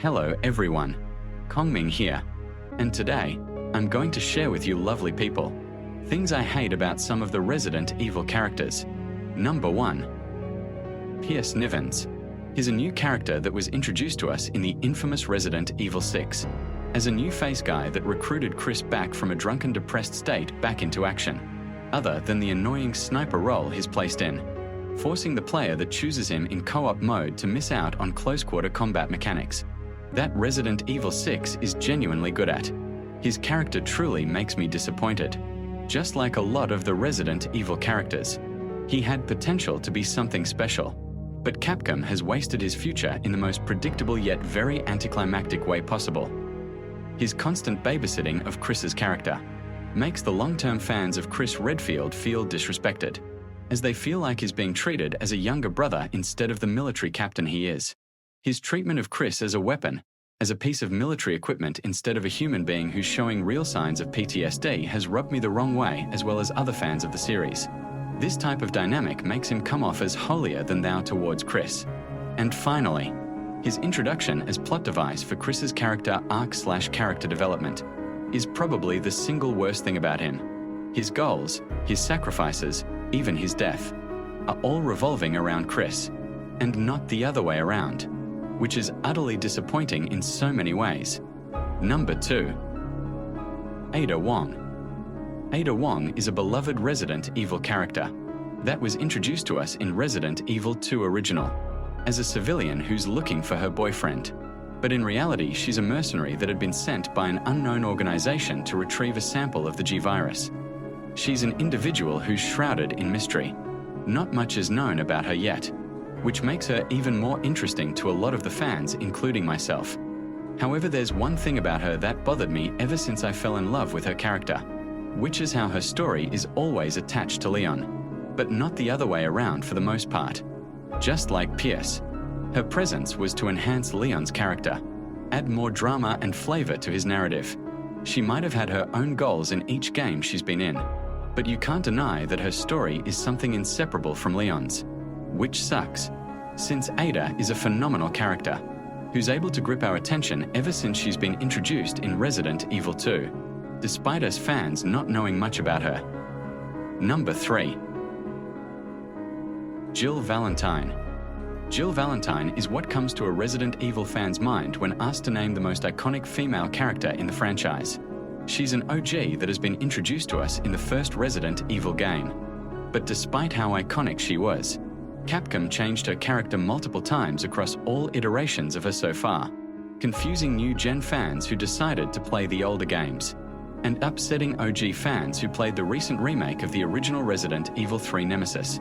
Hello everyone, Kongming here, and today I'm going to share with you lovely people things I hate about some of the Resident Evil characters. Number 1. Pierce Nivens. He's a new character that was introduced to us in the infamous Resident Evil 6, as a new face guy that recruited Chris back from a drunken depressed state back into action, other than the annoying sniper role he's placed in, forcing the player that chooses him in co-op mode to miss out on close-quarter combat mechanics. That Resident Evil 6 is genuinely good at. His character truly makes me disappointed. Just like a lot of the Resident Evil characters, he had potential to be something special, but Capcom has wasted his future in the most predictable yet very anticlimactic way possible. His constant babysitting of Chris's character makes the long-term fans of Chris Redfield feel disrespected, as they feel like he's being treated as a younger brother instead of the military captain he is. His treatment of Chris as a weapon, as a piece of military equipment instead of a human being who's showing real signs of PTSD has rubbed me the wrong way, as well as other fans of the series. This type of dynamic makes him come off as holier than thou towards Chris. And finally, his introduction as plot device for Chris's character arc/character development is probably the single worst thing about him. His goals, his sacrifices, even his death, are all revolving around Chris, and not the other way around, which is utterly disappointing in so many ways. Number 2. Ada Wong. Ada Wong is a beloved Resident Evil character that was introduced to us in Resident Evil 2 Original as a civilian who's looking for her boyfriend. But in reality, she's a mercenary that had been sent by an unknown organization to retrieve a sample of the G-Virus. She's an individual who's shrouded in mystery. Not much is known about her yet, which makes her even more interesting to a lot of the fans, including myself. However, there's one thing about her that bothered me ever since I fell in love with her character, which is how her story is always attached to Leon, but not the other way around for the most part. Just like Pierce, her presence was to enhance Leon's character, add more drama and flavor to his narrative. She might have had her own goals in each game she's been in, but you can't deny that her story is something inseparable from Leon's, which sucks, since Ada is a phenomenal character, who's able to grip our attention ever since she's been introduced in Resident Evil 2, despite us fans not knowing much about her. Number 3. Jill Valentine. Jill Valentine is what comes to a Resident Evil fan's mind when asked to name the most iconic female character in the franchise. She's an OG that has been introduced to us in the first Resident Evil game. But despite how iconic she was, Capcom changed her character multiple times across all iterations of her so far, confusing new-gen fans who decided to play the older games, and upsetting OG fans who played the recent remake of the original Resident Evil 3 Nemesis.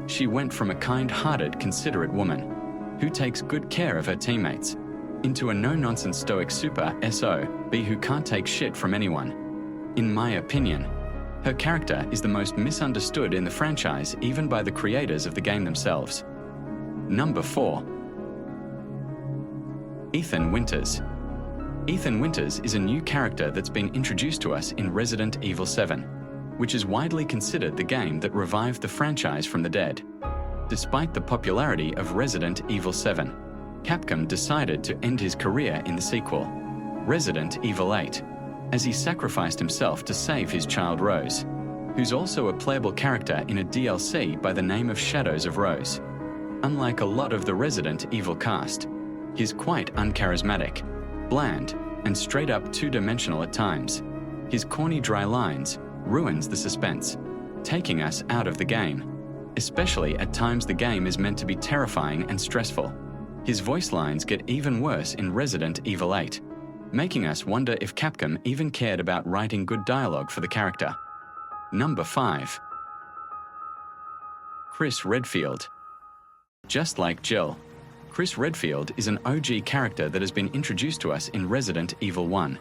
She went from a kind-hearted, considerate woman, who takes good care of her teammates, into a no-nonsense stoic super SOB who can't take shit from anyone. In my opinion, her character is the most misunderstood in the franchise, even by the creators of the game themselves. Number 4. Ethan Winters. Ethan Winters is a new character that's been introduced to us in Resident Evil 7, which is widely considered the game that revived the franchise from the dead. Despite the popularity of Resident Evil 7, Capcom decided to end his career in the sequel, Resident Evil 8, as he sacrificed himself to save his child Rose, who's also a playable character in a DLC by the name of Shadows of Rose. Unlike a lot of the Resident Evil cast, he's quite uncharismatic, bland, and straight up two-dimensional at times. His corny dry lines ruins the suspense, taking us out of the game, especially at times the game is meant to be terrifying and stressful. His voice lines get even worse in Resident Evil 8, making us wonder if Capcom even cared about writing good dialogue for the character. Number 5. Chris Redfield. Just like Jill, Chris Redfield is an OG character that has been introduced to us in Resident Evil 1,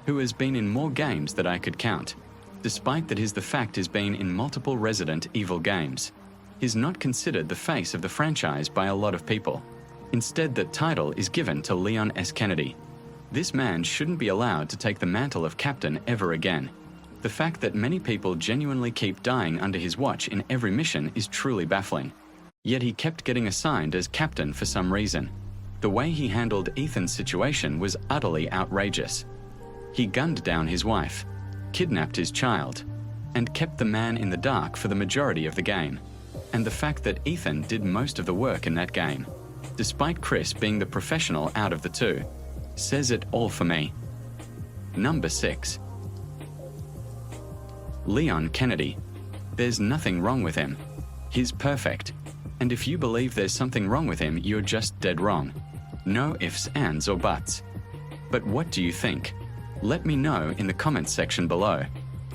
who has been in more games than I could count. Despite that the fact has been in multiple Resident Evil games, he's not considered the face of the franchise by a lot of people. Instead, that title is given to Leon S. Kennedy. This man shouldn't be allowed to take the mantle of captain ever again. The fact that many people genuinely keep dying under his watch in every mission is truly baffling. Yet he kept getting assigned as captain for some reason. The way he handled Ethan's situation was utterly outrageous. He gunned down his wife, kidnapped his child, and kept the man in the dark for the majority of the game. And the fact that Ethan did most of the work in that game, despite Chris being the professional out of the two, says it all for me. Number 6. Leon Kennedy. There's nothing wrong with him. He's perfect. And if you believe there's something wrong with him, you're just dead wrong. No ifs, ands, or buts. But what do you think? Let me know in the comments section below.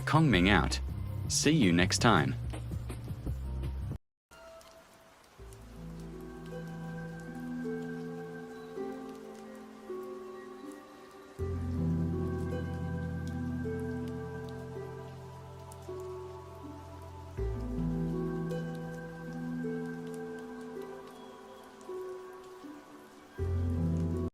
Kong Ming out. See you next time.